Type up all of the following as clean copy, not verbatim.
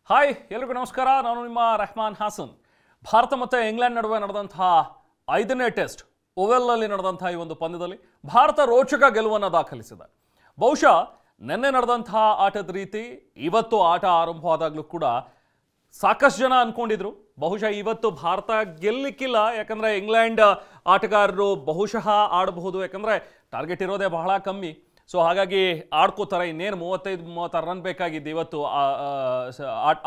Hi ಎಲ್ಲರಿಗೂ ನಮಸ್ಕಾರ. ನಾನು ನಿಮ್ಮ ರೆಹಮಾನ್ ಹಾಸನ್. ಭಾರತ ಮತ್ತು ಇಂಗ್ಲೆಂಡ್ ನಡುವೆ ನಡೆದಂತಹ 5ನೇ ಟೆಸ್ಟ್ ಓವೆಲ್ನಲ್ಲಿ ನಡೆದಂತಹ ಈ ಒಂದು ಪಂದ್ಯದಲ್ಲಿ ಭಾರತ ರೋಚಕ ಗೆಲುವನ್ನು ದಾಖಲಿಸಿದೆ. ಬಹುಶಃ ನಿನ್ನೆ ನಡೆದಂತಹ ಆಟದ ರೀತಿ ಇವತ್ತು ಆಟ ಆರಂಭವಾದಾಗಲೂ ಕೂಡ ಸಾಕಷ್ಟು ಜನ ಅಂದ್ಕೊಂಡಿದ್ರು ಬಹುಶಃ ಇವತ್ತು ಭಾರತ ಗೆಲ್ಲಲಿಕ್ಕಿಲ್ಲ, ಯಾಕಂದರೆ ಇಂಗ್ಲೆಂಡ್ ಆಟಗಾರರು ಬಹುಶಃ ಆಡಬಹುದು, ಯಾಕಂದರೆ ಟಾರ್ಗೆಟ್ ಇರೋದೇ ಬಹಳ ಕಮ್ಮಿ. ಸೊ ಹಾಗಾಗಿ ಆಡ್ಕೋತಾರೆ. ಇನ್ನೇನು 35-36 ರನ್ ಬೇಕಾಗಿದ್ದು ಇವತ್ತು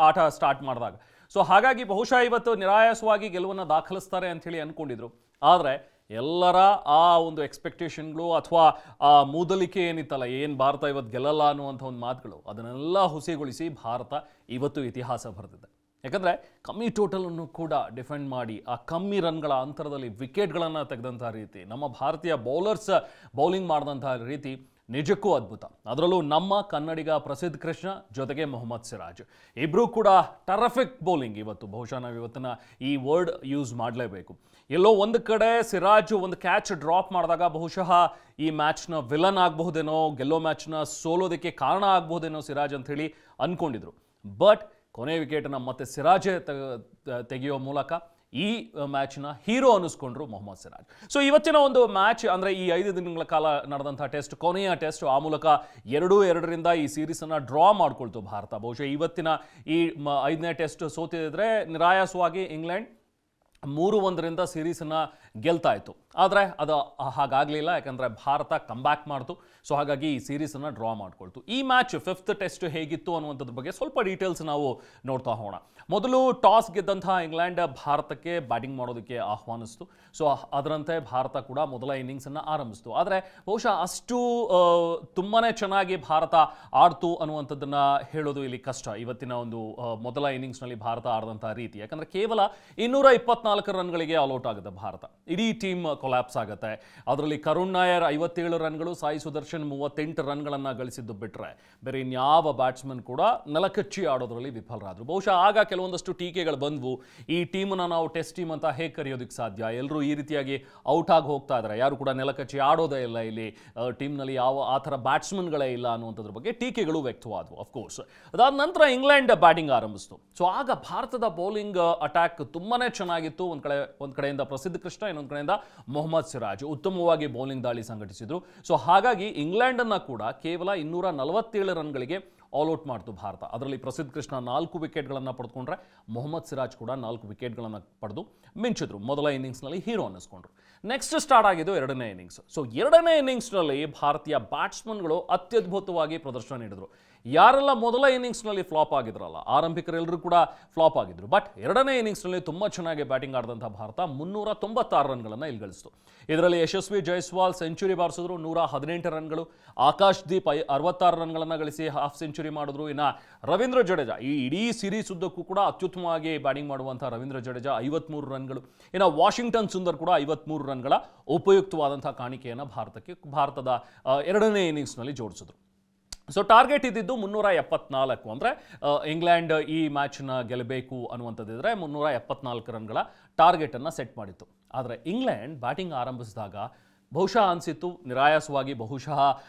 ಆಟ ಸ್ಟಾರ್ಟ್ ಮಾಡಿದಾಗ. ಸೊ ಹಾಗಾಗಿ ಬಹುಶಃ ಇವತ್ತು ನಿರಾಯಾಸವಾಗಿ ಗೆಲುವನ್ನು ದಾಖಲಿಸ್ತಾರೆ ಅಂಥೇಳಿ ಅಂದ್ಕೊಂಡಿದ್ರು. ಆದರೆ ಎಲ್ಲರ ಆ ಒಂದು ಎಕ್ಸ್ಪೆಕ್ಟೇಷನ್ಗಳು ಅಥವಾ ಆ ಮೂದಲಿಕೆ ಏನಿತ್ತಲ್ಲ, ಏನು ಭಾರತ ಇವತ್ತು ಗೆಲ್ಲಲ್ಲ ಅನ್ನುವಂಥ ಒಂದು ಮಾತುಗಳು, ಅದನ್ನೆಲ್ಲ ಹುಸಿಗೊಳಿಸಿ ಭಾರತ ಇವತ್ತು ಇತಿಹಾಸ ಬರೆದಿದೆ. ಯಾಕಂದರೆ ಕಮ್ಮಿ ಟೋಟಲನ್ನು ಕೂಡ ಡಿಫೆಂಡ್ ಮಾಡಿ ಆ ಕಮ್ಮಿ ರನ್ಗಳ ಅಂತರದಲ್ಲಿ ವಿಕೆಟ್ಗಳನ್ನು ತೆಗೆದಂಥ ರೀತಿ, ನಮ್ಮ ಭಾರತೀಯ ಬೌಲರ್ಸ್ ಬೌಲಿಂಗ್ ಮಾಡಿದಂಥ ರೀತಿ ನಿಜಕ್ಕೂ ಅದ್ಭುತ. ಅದರಲ್ಲೂ ನಮ್ಮ ಕನ್ನಡಿಗ ಪ್ರಸಿದ್ಧ ಕೃಷ್ಣ ಜೊತೆಗೆ ಮೊಹಮ್ಮದ್ ಸಿರಾಜ್ ಇಬ್ಬರೂ ಕೂಡ ಟರಫಿಕ್ ಬೌಲಿಂಗ್. ಇವತ್ತು ಬಹುಶಃ ನಾವು ಇವತ್ತಿನ ಈ ವರ್ಡ್ ಯೂಸ್ ಮಾಡಲೇಬೇಕು. ಎಲ್ಲೋ ಒಂದು ಕಡೆ ಸಿರಾಜ್ ಒಂದು ಕ್ಯಾಚ್ ಡ್ರಾಪ್ ಮಾಡಿದಾಗ ಬಹುಶಃ ಈ ಮ್ಯಾಚ್ನ ವಿಲನ್ ಆಗಬಹುದೇನೋ, ಗೆಲ್ಲೋ ಮ್ಯಾಚ್ನ ಸೋಲೋದಕ್ಕೆ ಕಾರಣ ಆಗಬಹುದೇನೋ ಸಿರಾಜ್ ಅಂಥೇಳಿ ಅಂದ್ಕೊಂಡಿದ್ರು. ಬಟ್ ಕೊನೆ ವಿಕೆಟನ್ನು ಮತ್ತೆ ಸಿರಾಜೇ ತೆಗೆಯೋ ಮೂಲಕ ಈ ಮ್ಯಾಚ್ನ ಹೀರೋ ಅನ್ನಿಸ್ಕೊಂಡ್ರು ಮೊಹಮ್ಮದ್ ಸಿರಾಜ್. ಸೊ ಇವತ್ತಿನ ಒಂದು ಮ್ಯಾಚ್ ಅಂದರೆ ಈ 5 ದಿನಗಳ ಕಾಲ ನಡೆದಂಥ ಟೆಸ್ಟ್ ಕೊನೆಯ ಟೆಸ್ಟ್, ಆ ಮೂಲಕ 2-2ರಿಂದ ಈ ಸೀರೀಸನ್ನು ಡ್ರಾ ಮಾಡ್ಕೊಳ್ತು ಭಾರತ. ಬಹುಶಃ ಇವತ್ತಿನ ಈ 5ನೇ ಟೆಸ್ಟ್ ಸೋತಿದ್ರೆ ನಿರಾಯಾಸವಾಗಿ ಇಂಗ್ಲೆಂಡ್ 3-1ರಿಂದ ಸೀರೀಸನ್ನು ಗೆಲ್ತಾ ಇತ್ತು. ಆದರೆ ಅದು ಹಾಗಾಗಲಿಲ್ಲ, ಯಾಕಂದರೆ ಭಾರತ ಕಮ್ಬ್ಯಾಕ್ ಮಾಡ್ತು. ಸೊ ಹಾಗಾಗಿ ಈ ಸೀರೀಸನ್ನು ಡ್ರಾ ಮಾಡ್ಕೊಳ್ತು. ಈ ಮ್ಯಾಚ್ 5th ಟೆಸ್ಟ್ ಹೇಗಿತ್ತು ಅನ್ನುವಂಥದ್ರ ಬಗ್ಗೆ ಸ್ವಲ್ಪ ಡೀಟೇಲ್ಸ್ ನಾವು ನೋಡ್ತಾ ಹೋಗೋಣ. ಮೊದಲು ಟಾಸ್ ಗೆದ್ದಂತಹ ಇಂಗ್ಲೆಂಡ್ ಭಾರತಕ್ಕೆ ಬ್ಯಾಟಿಂಗ್ ಮಾಡೋದಕ್ಕೆ ಆಹ್ವಾನಿಸ್ತು. ಸೊ ಅದರಂತೆ ಭಾರತ ಕೂಡ ಮೊದಲ ಇನ್ನಿಂಗ್ಸನ್ನು ಆರಂಭಿಸ್ತು. ಆದರೆ ಬಹುಶಃ ಅಷ್ಟು ತುಂಬಾ ಚೆನ್ನಾಗಿ ಭಾರತ ಆಡ್ತು ಅನ್ನುವಂಥದ್ದನ್ನು ಹೇಳೋದು ಇಲ್ಲಿ ಕಷ್ಟ. ಇವತ್ತಿನ ಒಂದು ಮೊದಲ ಇನ್ನಿಂಗ್ಸ್ನಲ್ಲಿ ಭಾರತ ಆಡಿದಂಥ ರೀತಿ, ಯಾಕಂದರೆ ಕೇವಲ 224 ರನ್ಗಳಿಗೆ ಆಲ್ಔಟ್ ಆಗುತ್ತೆ ಭಾರತ. ಇಡೀ ಟೀಮ್ ಕೊಲ್ಯಾಪ್ಸ್ ಆಗುತ್ತೆ. ಅದರಲ್ಲಿ ಕರುಣ್ ನಾಯರ್ 57 ರನ್ಗಳು, ಸಾಯಿ ಸುದರ್ಶನ್ 38 ರನ್ಗಳನ್ನು ಗಳಿಸಿದ್ದು ಬಿಟ್ಟರೆ ಬೇರೆ ಇನ್ಯಾವ ಬ್ಯಾಟ್ಸ್ಮನ್ ಕೂಡ ನೆಲಕಚ್ಚಿ ಆಡೋದ್ರಲ್ಲಿ ವಿಫಲರಾದರು. ಬಹುಶಃ ಆಗ ಕೆಲವೊಂದಷ್ಟು ಟೀಕೆಗಳು ಬಂದವು. ಈ ಟೀಮನ್ನು ನಾವು ಟೆಸ್ಟ್ ಟೀಮ್ ಅಂತ ಹೇಗೆ ಕರೆಯೋದಕ್ಕೆ ಸಾಧ್ಯ, ಎಲ್ಲರೂ ಈ ರೀತಿಯಾಗಿ ಔಟ್ ಆಗಿ ಹೋಗ್ತಾ ಇದ್ದಾರೆ, ಯಾರು ಕೂಡ ನೆಲಕಚ್ಚಿ ಆಡೋದೇ ಇಲ್ಲ, ಇಲ್ಲಿ ಟೀಮ್ನಲ್ಲಿ ಯಾವ ಆ ಥರ ಬ್ಯಾಟ್ಸ್ಮನ್ಗಳೇ ಇಲ್ಲ ಅನ್ನುವಂಥದ್ರ ಬಗ್ಗೆ ಟೀಕೆಗಳು ವ್ಯಕ್ತವಾದವು. ಅಫ್ಕೋರ್ಸ್ ಅದಾದ ನಂತರ ಇಂಗ್ಲೆಂಡ್ ಬ್ಯಾಟಿಂಗ್ ಆರಂಭಿಸ್ತು. ಸೊ ಆಗ ಭಾರತದ ಬೌಲಿಂಗ್ ಅಟ್ಯಾಕ್ ತುಂಬಾ ಚೆನ್ನಾಗಿತ್ತು. ಒಂದು ಕಡೆಯಿಂದ ಪ್ರಸಿದ್ಧ ಕೃಷ್ಣ, ಇನ್ನೊಂದು ಕಡೆಯಿಂದ ಮೊಹಮ್ಮದ್ ಸಿರಾಜ್ ಉತ್ತಮವಾಗಿ ಬೌಲಿಂಗ್ ದಾಳಿ ಸಂಘಟಿಸಿದ್ರು. ಸೊ ಹಾಗಾಗಿ ಇಂಗ್ಲೆಂಡನ್ನು ಕೂಡ ಕೇವಲ 247 ರನ್ಗಳಿಗೆ ಆಲ್ಔಟ್ ಮಾಡ್ತು ಭಾರತ. ಅದರಲ್ಲಿ ಪ್ರಸಿದ್ಧ ಕೃಷ್ಣ 4 ವಿಕೆಟ್ಗಳನ್ನು ಪಡೆದುಕೊಂಡ್ರೆ ಮೊಹಮ್ಮದ್ ಸಿರಾಜ್ ಕೂಡ 4 ವಿಕೆಟ್ಗಳನ್ನು ಪಡೆದು ಮಿಂಚಿದ್ರು. ಮೊದಲ ಇನ್ನಿಂಗ್ಸ್ನಲ್ಲಿ ಹೀರೋ ಅನ್ನಿಸ್ಕೊಂಡ್ರು. ನೆಕ್ಸ್ಟ್ ಸ್ಟಾರ್ಟ್ ಆಗಿದ್ದು 2ನೇ ಇನ್ನಿಂಗ್ಸ್. ಸೊ 2ನೇ ಇನ್ನಿಂಗ್ಸ್ನಲ್ಲಿ ಭಾರತೀಯ ಬ್ಯಾಟ್ಸ್ಮನ್ಗಳು ಅತ್ಯದ್ಭುತವಾಗಿ ಪ್ರದರ್ಶನ ನೀಡಿದ್ರು. ಯಾರೆಲ್ಲ ಮೊದಲ ಇನ್ನಿಂಗ್ಸ್ನಲ್ಲಿ ಫ್ಲಾಪ್ ಆಗಿದ್ರಲ್ಲ, ಆರಂಭಿಕರೆಲ್ಲರೂ ಕೂಡ ಫ್ಲಾಪ್ ಆಗಿದ್ರು. ಬಟ್ 2ನೇ ಇನ್ನಿಂಗ್ಸ್ನಲ್ಲಿ ತುಂಬ ಚೆನ್ನಾಗಿ ಬ್ಯಾಟಿಂಗ್ ಆಡಿದಂಥ ಭಾರತ 396 ರನ್ಗಳನ್ನು ಇಲ್ಲಿ ಗಳಿಸಿತು. ಇದರಲ್ಲಿ ಯಶಸ್ವಿ ಜೈಸ್ವಾಲ್ ಸೆಂಚುರಿ ಬಾರಿಸಿದ್ರು, 118 ರನ್ಗಳು. ಆಕಾಶ್ ದೀಪ್ 66 ರನ್ಗಳನ್ನು ಗಳಿಸಿ ಹಾಫ್ ಸೆಂಚುರಿ ಮಾಡಿದ್ರು. ಇನ್ನು ರವೀಂದ್ರ ಜಡೇಜಾ ಈ ಇಡೀ ಸೀರೀಸ್ ಉದ್ದಕ್ಕೂ ಕೂಡ ಅತ್ಯುತ್ತಮವಾಗಿ ಬ್ಯಾಟಿಂಗ್ ಮಾಡುವಂಥ ರವೀಂದ್ರ ಜಡೇಜಾ 53 ರನ್ಗಳು. ಇನ್ನು ವಾಷಿಂಗ್ಟನ್ ಸುಂದರ್ ಕೂಡ 53 ರನ್ಗಳ ಉಪಯುಕ್ತವಾದಂಥ ಕಾಣಿಕೆಯನ್ನು ಭಾರತದ 2ನೇ ಇನ್ನಿಂಗ್ಸ್ನಲ್ಲಿ ಜೋಡಿಸಿದ್ರು. ಸೊ ಟಾರ್ಗೆಟ್ ಇದ್ದಿದ್ದು 374, ಅಂದರೆ ಇಂಗ್ಲೆಂಡ್ ಈ ಮ್ಯಾಚ್ನ ಗೆಲ್ಲಬೇಕು ಅನ್ನುವಂಥದ್ದಿದ್ರೆ 374 ರನ್ಗಳ ಟಾರ್ಗೆಟನ್ನು ಸೆಟ್ ಮಾಡಿತ್ತು. ಆದರೆ ಇಂಗ್ಲೆಂಡ್ ಬ್ಯಾಟಿಂಗ್ ಆರಂಭಿಸಿದಾಗ ಬಹುಶಃ ಅನಿಸಿತ್ತು ನಿರಾಯಾಸವಾಗಿ ಬಹುಶಃ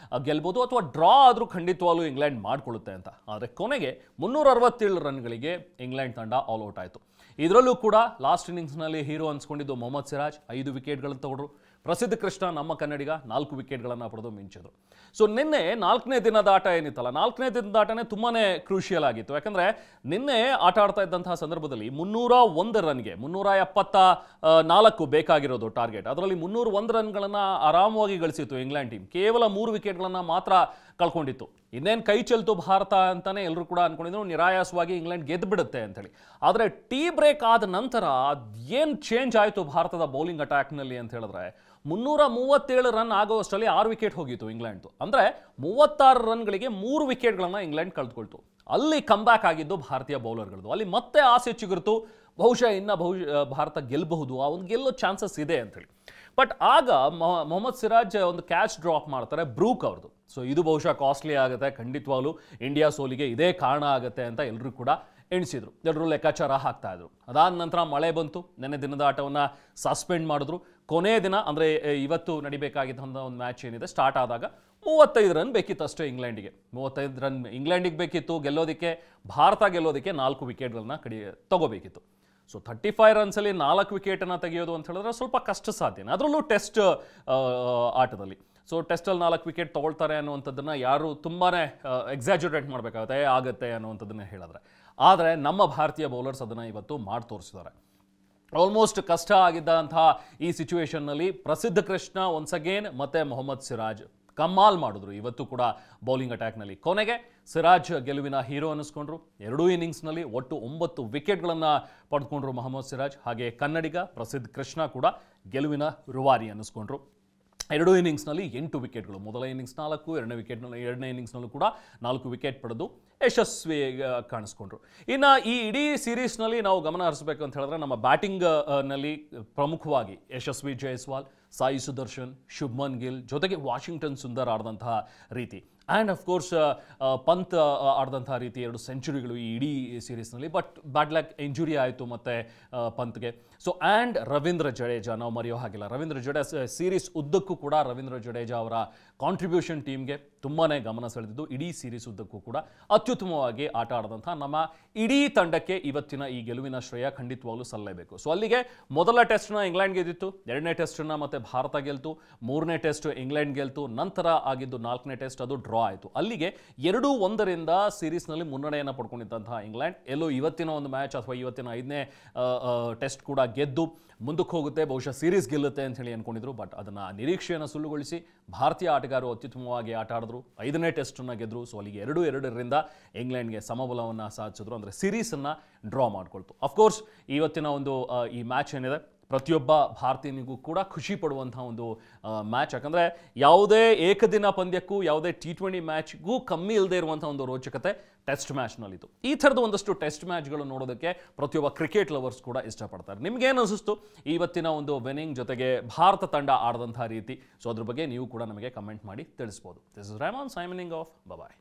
ಗೆಲ್ಬೋದು ಅಥವಾ ಡ್ರಾ ಆದರೂ ಖಂಡಿತವಾಗ್ಲೂ ಇಂಗ್ಲೆಂಡ್ ಮಾಡಿಕೊಳ್ಳುತ್ತೆ ಅಂತ. ಆದರೆ ಕೊನೆಗೆ 367 ರನ್ಗಳಿಗೆ ಇಂಗ್ಲೆಂಡ್ ತಂಡ ಆಲ್ಔಟ್ ಆಯಿತು. ಇದರಲ್ಲೂ ಕೂಡ ಲಾಸ್ಟ್ ಇನ್ನಿಂಗ್ಸ್ನಲ್ಲಿ ಹೀರೋ ಅನ್ಸ್ಕೊಂಡಿದ್ದು ಮೊಹಮ್ಮದ್ ಸಿರಾಜ್ 5 ವಿಕೆಟ್ಗಳನ್ನು ತಗೊಂಡ್ರು. ಪ್ರಸಿದ್ಧ ಕೃಷ್ಣ ನಮ್ಮ ಕನ್ನಡಿಗ 4 ವಿಕೆಟ್ಗಳನ್ನು ಪಡೆದು ಮಿಂಚಿದ್ರು. ಸೊ ನಿನ್ನೆ 4ನೇ ದಿನದ ಆಟ ಏನಿತ್ತಲ್ಲ, 4ನೇ ದಿನದ ಆಟನೇ ತುಂಬಾ ಕ್ರೂಷಿಯಲ್ ಆಗಿತ್ತು. ಯಾಕಂದರೆ ನಿನ್ನೆ ಆಟ ಆಡ್ತಾ ಇದ್ದಂತಹ ಸಂದರ್ಭದಲ್ಲಿ 301 ರನ್ಗೆ 374 ಬೇಕಾಗಿರೋದು ಟಾರ್ಗೆಟ್. ಅದರಲ್ಲಿ 301 ರನ್ಗಳನ್ನು ಆರಾಮವಾಗಿ ಗಳಿಸಿತ್ತು ಇಂಗ್ಲೆಂಡ್ ಟೀಮ್. ಕೇವಲ 3 ವಿಕೆಟ್ಗಳನ್ನು ಮಾತ್ರ ಕಳ್ಕೊಂಡಿತ್ತು. ಇನ್ನೇನು ಕೈ ಚೆಲ್ತು ಭಾರತ ಅಂತಾನೆ ಎಲ್ಲರೂ ಕೂಡ ಅಂದ್ಕೊಂಡಿದ್ರು, ನಿರಾಯಾಸವಾಗಿ ಇಂಗ್ಲೆಂಡ್ ಗೆದ್ದು ಬಿಡುತ್ತೆ ಅಂತೇಳಿ. ಆದರೆ ಟೀ ಬ್ರೇಕ್ ಆದ ನಂತರ ಏನು ಚೇಂಜ್ ಆಯಿತು ಭಾರತದ ಬೌಲಿಂಗ್ ಅಟ್ಯಾಕ್ನಲ್ಲಿ ಅಂತ ಹೇಳಿದ್ರೆ, 337 ರನ್ ಆಗುವಷ್ಟರಲ್ಲಿ 6 ವಿಕೆಟ್ ಹೋಗಿತ್ತು ಇಂಗ್ಲೆಂಡ್ದು. ಅಂದರೆ 36 ರನ್ಗಳಿಗೆ 3 ವಿಕೆಟ್ಗಳನ್ನು ಇಂಗ್ಲೆಂಡ್ ಕಳೆದುಕೊಳ್ತು. ಅಲ್ಲಿ ಕಮ್ಬ್ಯಾಕ್ ಆಗಿದ್ದು ಭಾರತೀಯ ಬೌಲರ್ಗಳದ್ದು. ಅಲ್ಲಿ ಮತ್ತೆ ಆಸೆ ಚಿಗುರ್ತು, ಬಹುಶಃ ಭಾರತ ಗೆಲ್ಲಬಹುದು, ಆ ಒಂದು ಗೆಲ್ಲೋ ಚಾನ್ಸಸ್ ಇದೆ ಅಂಥೇಳಿ. ಬಟ್ ಆಗ ಮೊಹಮ್ಮದ್ ಸಿರಾಜ್ ಒಂದು ಕ್ಯಾಚ್ ಡ್ರಾಪ್ ಮಾಡ್ತಾರೆ ಬ್ರೂಕ್ ಅವ್ರದ್ದು. ಸೊ ಇದು ಬಹುಶಃ ಕಾಸ್ಟ್ಲಿ ಆಗುತ್ತೆ, ಖಂಡಿತವಾಗ್ಲೂ ಇಂಡಿಯಾ ಸೋಲಿಗೆ ಇದೇ ಕಾರಣ ಆಗುತ್ತೆ ಅಂತ ಎಲ್ಲರೂ ಕೂಡ ಎಣಿಸಿದ್ರು, ಎಲ್ಲರೂ ಲೆಕ್ಕಾಚಾರ ಹಾಕ್ತಾ ಇದ್ರು. ಅದಾದ ನಂತರ ಮಳೆ ಬಂತು, ನೆನ್ನೆ ದಿನದ ಆಟವನ್ನು ಸಸ್ಪೆಂಡ್ ಮಾಡಿದ್ರು. ಕೊನೆಯ ದಿನ ಅಂದರೆ ಇವತ್ತು ನಡಿಬೇಕಾಗಿದ್ದಂಥ ಒಂದು ಮ್ಯಾಚ್ ಏನಿದೆ ಸ್ಟಾರ್ಟ್ ಆದಾಗ 35 ರನ್ ಬೇಕಿತ್ತು ಅಷ್ಟೇ ಇಂಗ್ಲೆಂಡಿಗೆ. 35 ರನ್ ಇಂಗ್ಲೆಂಡಿಗೆ ಬೇಕಿತ್ತು ಗೆಲ್ಲೋದಕ್ಕೆ, ಭಾರತ ಗೆಲ್ಲೋದಕ್ಕೆ 4 ವಿಕೆಟ್ಗಳನ್ನ ತಗೋಬೇಕಿತ್ತು. ಸೊ 35 ರನ್ಸಲ್ಲಿ 4 ವಿಕೆಟನ್ನು ತೆಗೆಯೋದು ಅಂತ ಹೇಳಿದ್ರೆ ಸ್ವಲ್ಪ ಕಷ್ಟ ಸಾಧ್ಯನೇ, ಅದರಲ್ಲೂ ಟೆಸ್ಟ್ ಆಟದಲ್ಲಿ. ಸೊ ಟೆಸ್ಟಲ್ಲಿ 4 ವಿಕೆಟ್ ತೊಗೊಳ್ತಾರೆ ಅನ್ನುವಂಥದ್ದನ್ನು ಯಾರು ತುಂಬಾ ಎಕ್ಸಾಜುರೇಟ್ ಮಾಡಬೇಕಾಗುತ್ತೆ, ಆಗುತ್ತೆ ಅನ್ನುವಂಥದ್ದನ್ನು ಹೇಳಿದ್ರೆ. ಆದರೆ ನಮ್ಮ ಭಾರತೀಯ ಬೌಲರ್ಸ್ ಅದನ್ನು ಇವತ್ತು ಮಾಡಿ ತೋರಿಸಿದ್ದಾರೆ. ಆಲ್ಮೋಸ್ಟ್ ಕಷ್ಟ ಆಗಿದ್ದಂತಹ ಈ ಸಿಚುವೇಷನ್ನಲ್ಲಿ ಪ್ರಸಿದ್ಧ ಕೃಷ್ಣ ಒನ್ಸ್ ಅಗೇನ್ ಮತ್ತು ಮೊಹಮ್ಮದ್ ಸಿರಾಜ್ ಕಮಾಲ್ ಮಾಡಿದ್ರು ಇವತ್ತು ಕೂಡ ಬೌಲಿಂಗ್ ಅಟ್ಯಾಕ್ನಲ್ಲಿ. ಕೊನೆಗೆ ಸಿರಾಜ್ ಗೆಲುವಿನ ಹೀರೋ ಅನ್ನಿಸ್ಕೊಂಡ್ರು. 2 ಇನ್ನಿಂಗ್ಸ್ನಲ್ಲಿ ಒಟ್ಟು 9 ವಿಕೆಟ್ಗಳನ್ನು ಪಡೆದುಕೊಂಡ್ರು ಮೊಹಮ್ಮದ್ ಸಿರಾಜ್. ಹಾಗೆ ಕನ್ನಡಿಗ ಪ್ರಸಿದ್ಧ ಕೃಷ್ಣ ಕೂಡ ಗೆಲುವಿನ ರೂವಾರಿ ಅನ್ನಿಸ್ಕೊಂಡ್ರು. 2 ಇನ್ನಿಂಗ್ಸ್ನಲ್ಲಿ 8 ವಿಕೆಟ್ಗಳು, ಮೊದಲ ಇನ್ನಿಂಗ್ಸ್ 4, ಎರಡನೇ ಇನ್ನಿಂಗ್ಸ್ನಲ್ಲೂ ಕೂಡ 4 ವಿಕೆಟ್ ಪಡೆದು ಯಶಸ್ವಿ ಕಾಣಿಸ್ಕೊಂಡ್ರು. ಇನ್ನು ಈ ಇಡೀ ಸೀರೀಸ್ನಲ್ಲಿ ನಾವು ಗಮನ ಹರಿಸಬೇಕು ಅಂತ ಹೇಳಿದ್ರೆ ನಮ್ಮ ಬ್ಯಾಟಿಂಗ್ನಲ್ಲಿ ಪ್ರಮುಖವಾಗಿ ಯಶಸ್ವಿ ಜೈಸ್ವಾಲ್, ಸಾಯಿ ಸುದರ್ಶನ್, ಶುಭ್ಮನ್ ಗಿಲ್ ಜೊತೆಗೆ ವಾಷಿಂಗ್ಟನ್ ಸುಂದರ್ ಆಡಿದಂತಹ ರೀತಿ, ಆ್ಯಂಡ್ ಅಫ್ಕೋರ್ಸ್ ಪಂತ್ ಆಡಿದಂತಹ ರೀತಿ 2 ಸೆಂಚುರಿಗಳು ಈ ಇಡೀ ಸೀರೀಸ್ನಲ್ಲಿ. ಬಟ್ ಬ್ಯಾಡ್ ಲಕ್ ಇಂಜುರಿ ಆಯಿತು ಮತ್ತು ಪಂತ್ಗೆ. ಸೊ ಆ್ಯಂಡ್ ರವೀಂದ್ರ ಜಡೇಜಾ ನಾವು ಮರೆಯೋ ಹಾಗಿಲ್ಲ. ರವೀಂದ್ರ ಜಡೇಜಾ ಸೀರೀಸ್ ಉದ್ದಕ್ಕೂ ಕೂಡ ರವೀಂದ್ರ ಜಡೇಜಾ ಅವರ ಕಾಂಟ್ರಿಬ್ಯೂಷನ್ ಟೀಮ್ಗೆ ತುಂಬಾ ಗಮನ ಸೆಳೆದಿದ್ದು. ಇಡೀ ಸೀರೀಸ್ ಉದ್ದಕ್ಕೂ ಕೂಡ ಅತ್ಯುತ್ತಮವಾಗಿ ಆಟ ಆಡಿದಂಥ ನಮ್ಮ ಇಡೀ ತಂಡಕ್ಕೆ ಇವತ್ತಿನ ಈ ಗೆಲುವಿನ ಶ್ರೇಯ ಖಂಡಿತವಾಗ್ಲೂ ಸಲ್ಲಲೇಬೇಕು. ಸೊ ಅಲ್ಲಿಗೆ ಮೊದಲ ಟೆಸ್ಟ್ನ ಇಂಗ್ಲೆಂಡ್ ಗೆದ್ದಿತ್ತು, 2ನೇ ಟೆಸ್ಟನ್ನು ಮತ್ತು ಭಾರತ ಗೆಲ್ತು, 3ನೇ ಟೆಸ್ಟ್ ಇಂಗ್ಲೆಂಡ್ ಗೆಲ್ತು, ನಂತರ ಆಗಿದ್ದು 4ನೇ ಟೆಸ್ಟ್ ಅದು ಡ್ರಾ ಆಯಿತು. ಅಲ್ಲಿಗೆ 2-1 ಸೀರೀಸ್ನಲ್ಲಿ ಮುನ್ನಡೆಯನ್ನು ಪಡ್ಕೊಂಡಿದ್ದಂತಹ ಇಂಗ್ಲೆಂಡ್ ಎಲ್ಲೋ ಇವತ್ತಿನ ಒಂದು ಮ್ಯಾಚ್ ಅಥವಾ ಇವತ್ತಿನ 5ನೇ ಟೆಸ್ಟ್ ಕೂಡ ಗೆದ್ದು ಮುಂದಕ್ಕೆ ಹೋಗುತ್ತೆ, ಬಹುಶಃ ಸೀರೀಸ್ ಗೆಲ್ಲುತ್ತೆ ಅಂತ ಹೇಳಿ ಅಂದ್ಕೊಂಡಿದ್ರು. ಬಟ್ ಅದನ್ನು ನಿರೀಕ್ಷೆಯನ್ನು ಸುಳ್ಳುಗೊಳಿಸಿ ಭಾರತೀಯ ಆಟಗಾರರು ಅತ್ಯುತ್ತಮವಾಗಿ ಆಟ ಆಡಿದ್ರು, 5ನೇ ಟೆಸ್ಟನ್ನು ಗೆದ್ದರು. ಸೊ ಅಲ್ಲಿಗೆ 2-2ರಿಂದ ಇಂಗ್ಲೆಂಡ್ಗೆ ಸಮಬಲವನ್ನು ಸಾಧಿಸಿದ್ರು, ಅಂದರೆ ಸೀರೀಸನ್ನು ಡ್ರಾ ಮಾಡಿಕೊಳ್ತು. ಅಫ್ಕೋರ್ಸ್ ಇವತ್ತಿನ ಒಂದು ಈ ಮ್ಯಾಚ್ ಏನಿದೆ ಪ್ರತಿಯೊಬ್ಬ ಭಾರತೀಯನಿಗೂ ಕೂಡ ಖುಷಿ ಪಡುವಂಥ ಒಂದು ಮ್ಯಾಚ್. ಯಾಕಂದರೆ ಯಾವುದೇ ಏಕದಿನ ಪಂದ್ಯಕ್ಕೂ ಯಾವುದೇ T20 ಮ್ಯಾಚ್ಗೂ ಕಮ್ಮಿ ಇಲ್ಲದೆ ಇರುವಂಥ ಒಂದು ರೋಚಕತೆ ಟೆಸ್ಟ್ ಮ್ಯಾಚ್ನಲ್ಲಿತ್ತು. ಈ ಥರದ ಒಂದಷ್ಟು ಟೆಸ್ಟ್ ಮ್ಯಾಚ್ಗಳು ನೋಡೋದಕ್ಕೆ ಪ್ರತಿಯೊಬ್ಬ ಕ್ರಿಕೆಟ್ ಲವರ್ಸ್ ಕೂಡ ಇಷ್ಟಪಡ್ತಾರೆ. ನಿಮಗೇನು ಅನಿಸ್ತು ಇವತ್ತಿನ ಒಂದು ವಿನ್ನಿಂಗ್ ಜೊತೆಗೆ ಭಾರತ ತಂಡ ಆಡಿದಂಥ ರೀತಿ? ಸೊ ಅದ್ರ ಬಗ್ಗೆ ನೀವು ಕೂಡ ನಮಗೆ ಕಮೆಂಟ್ ಮಾಡಿ ತಿಳಿಸ್ಬೋದು. This is Rehman signing off. Bye.